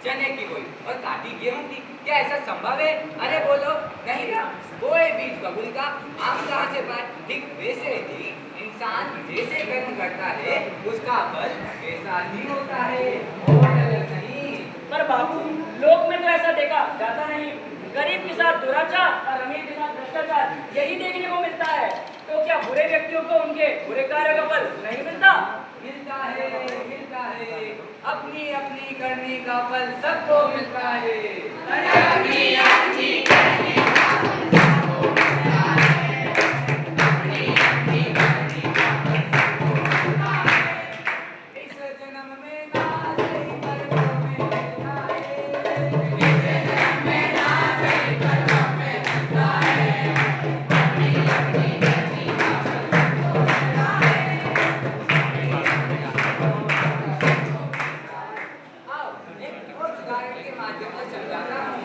चने की हुई और काटी गेहूं की, क्या ऐसा संभव है? अरे बोलो नहीं ना, बोए कबूल का आम कहाँ से पाए। ठीक वैसे ही इंसान जैसे कर्म करता है उसका फल वैसा ही होता है, और अलग नहीं। पर बाबू, लोक में तो ऐसा देखा जाता नहीं। गरीब के साथ दुराचार और अमीर के साथ भ्रष्टाचार यही देखने को मिलता है। तो क्या बुरे व्यक्तियों को उनके बुरे कार्य का फल नहीं मिलता? मिलता है, मिलता है। अपनी अपनी करने का फल सबको मिलता है। अपनी अपनी करने का फल सबको मिलता है। अपनी अपनी करने का फल सबको मिलता है। इस जन्म में ना सही कर्मों में मिलता है। इस जन्म में ना सही कर्मों में मिलता है। अपनी अपनी करने का फल सबको मिलता है। आओ एक और उदाहरण के माध्यम से समझाता हूँ।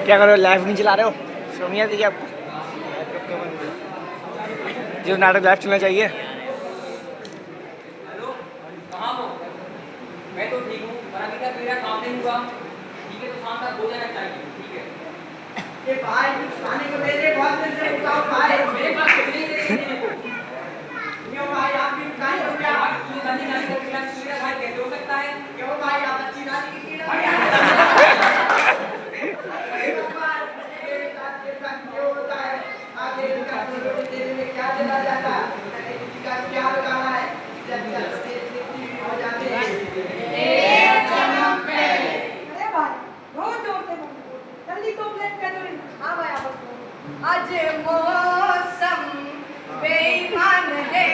क्या कर रहे हो? लाइव नहीं चला रहे हो? सोनिया दी आपको जो नाटक लाइव चलना चाहिए। हेलो, कहाँ हो? मैं तो ठीक हूँ, पर अभी तक मेरा काम नहीं हुआ। ठीक है, तो शाम तक हो जाना चाहिए। ठीक है। ये भाई खाने को दे दे, बहुत देर से उठाओ भाई। मेरे पास कुछ नहीं दे देने को। क्यों भाई आप भी खाए हो क्या? भाई, तूने गंदी गाली करके मेरा कीड़ा भाई कैसे हो सकता है? क्यों भाई आप अच्छी नाली की कीड़ा? क्यों होता है? आगे इनका देने में क्या चला जाता है? किसी का क्या लगाना है? जब हो जाते हैं। अरे भाई, बहुत जोर से बोलो। जल्दी तो प्लेट कर दो। हाँ भाई, आप बोलो। आज मौसम बेईमान है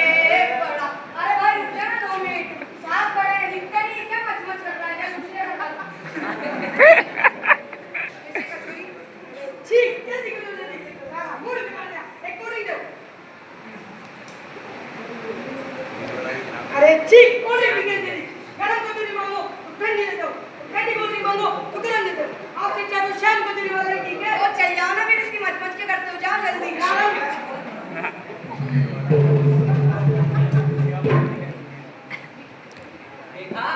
बड़ा। अरे भाई रुक जा ना 2 मिनट। साहब बड़े हैं, दिखते नहीं क्या मच कर रहा है? क्या दूसरे का खाना? कैसी कचौरी? ठीक, कैसी कचौरी? हाँ, मुड़ के मार दिया। एक कोड़ी दो। अरे ठीक, कोड़ी भी नहीं दे रही। गरम कचौरी मांगो तो ठंडी दे दो। ठंडी कचौरी मांगो तो गरम दे दो। आपसे चाहे तो शाम कचौरी वाला ही ठीक है। तो चल जाओ ना, फिर इसकी मच के करते हो। जाओ जल्दी। देखा,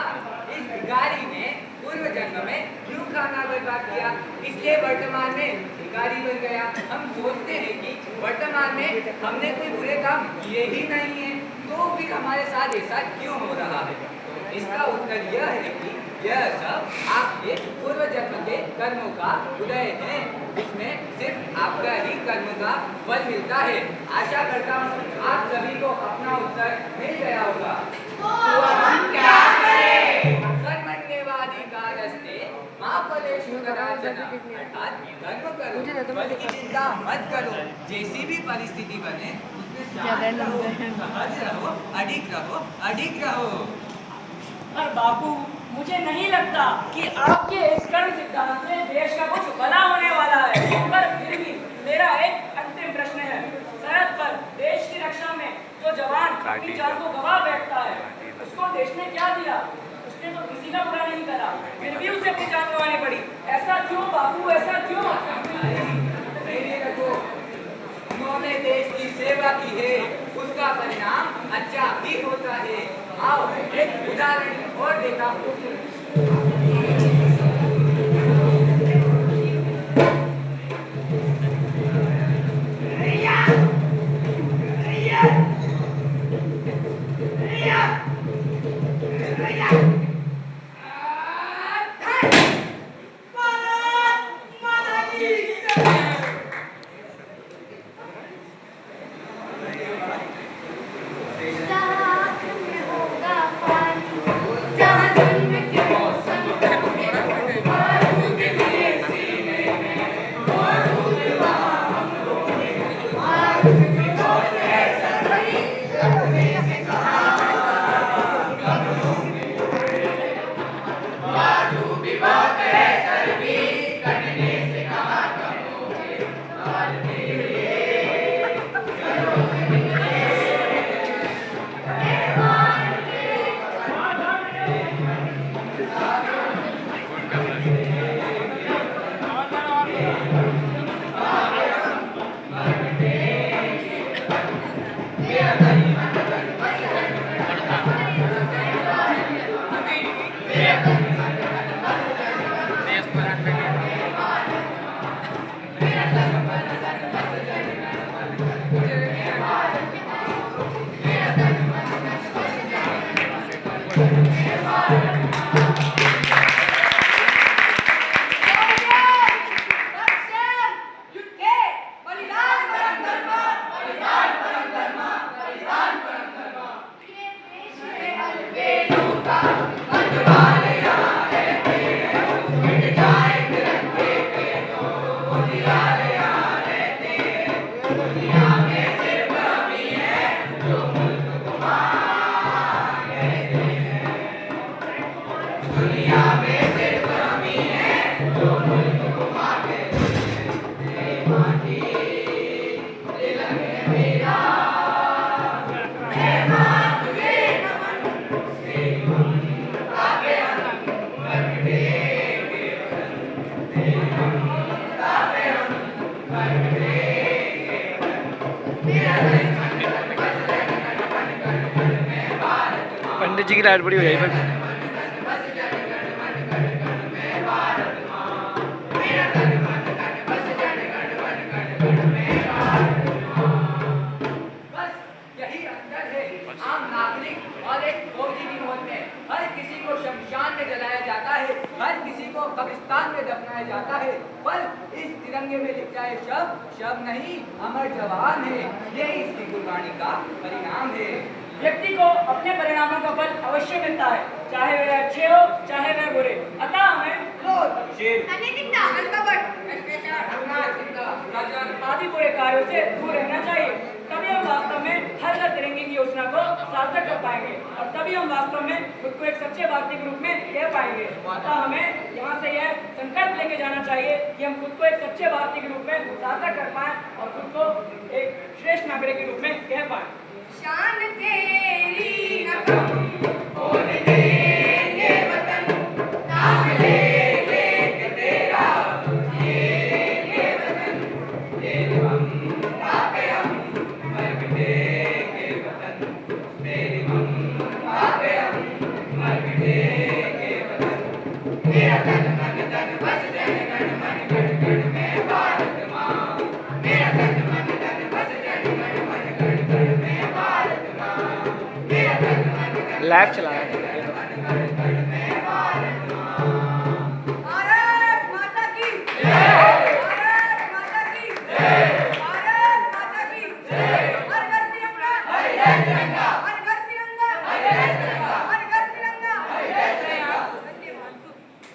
इस भिखारी ने पूर्व जन्म में क्यों खाना बर्बाद किया, इसलिए वर्तमान में भिखारी बन गया। हम सोचते हैं कि वर्तमान में हमने कोई बुरे काम किए ही नहीं है, तो फिर हमारे साथ ऐसा क्यों हो रहा है? तो इसका उत्तर यह है कि यह सब आपके पूर्व जन्म के कर्मों का उदय है। इसमें सिर्फ आपका ही कर्म का फल मिलता है। आशा करता हूँ आप सभी को अपना उत्तर मिल गया होगा। तो हम क्या करें? कर्मण्येवाधिकारस्ते मा फलेषु कदाचन। अर्थात कर्म करो, फल की चिंता मत करो। जैसी भी परिस्थिति बने उसमें शांत रहो, सहज रहो, अडिग रहो। पर बाबू, मुझे नहीं लगता कि आपके इस कर्म सिद्धांत से देश का कुछ भला होने वाला है। पर फिर भी मेरा एक अंतिम प्रश्न है। सरहद पर देश की रक्षा में जो जवान अपनी जान को गंवा बैठता है, उसको देश ने क्या दिया? उसने तो किसी का बुरा नहीं करा, फिर भी उसे अपनी जान गंवानी पड़ी। ऐसा क्यों बाबू, ऐसा क्यों? धैर्य रखो, उन्होंने देश की सेवा की है, उसका परिणाम अच्छा भी होता है। आओ एक उदाहरण और देखा। साथ में होगा पानी, जहाँ जुल्म के पंडित जी की लाइट बड़ी हो जाएगी पर बस यही अंतर है आम नागरिक और एक फौजी की मौत में। हर किसी को शमशान में जलाया जाता है, हर किसी को कब्रिस्तान में दफनाया जाता है, पर इस तिरंगे में लिखा है शब नहीं, अमर जवान है। ये इसकी कुर्बानी का परिणाम है। व्यक्ति को अपने परिणामों का फल अवश्य मिलता है, चाहे वे अच्छे हो चाहे वे बुरे। अतः हमें क्रोध, अनैतिकता, अनकपट, भ्रष्टाचार, आदि बुरे कार्यों से दूर रहना चाहिए। तभी हम वास्तव में हर घर तिरंगे की योजना को सार्थक कर पाएंगे और तभी हम वास्तव में खुद को एक सच्चे भारतीय के रूप में कह पाएंगे। अतः हमें यहाँ से यह संकल्प लेके जाना चाहिए कि हम खुद को एक सच्चे भारतीय के रूप में सार्थक कर पाएं और खुद को एक श्रेष्ठ नागरिक के रूप में कह पाएं। शान तेरी न कम होने देंगे वतन, नाम ले लेके तेरा जिएंगे वतन, तेरे ममता पे हम मर देंगे वतन, तेरी ममता पे हम मर देंगे वतन, मेरा तन मन धन बस जन गण मन गण गण में भारत माँ, मेरा तन मन धन बस जन गण मन गण गण में भारत माँ, मेरा तन मन धन लाइव चला रहा है।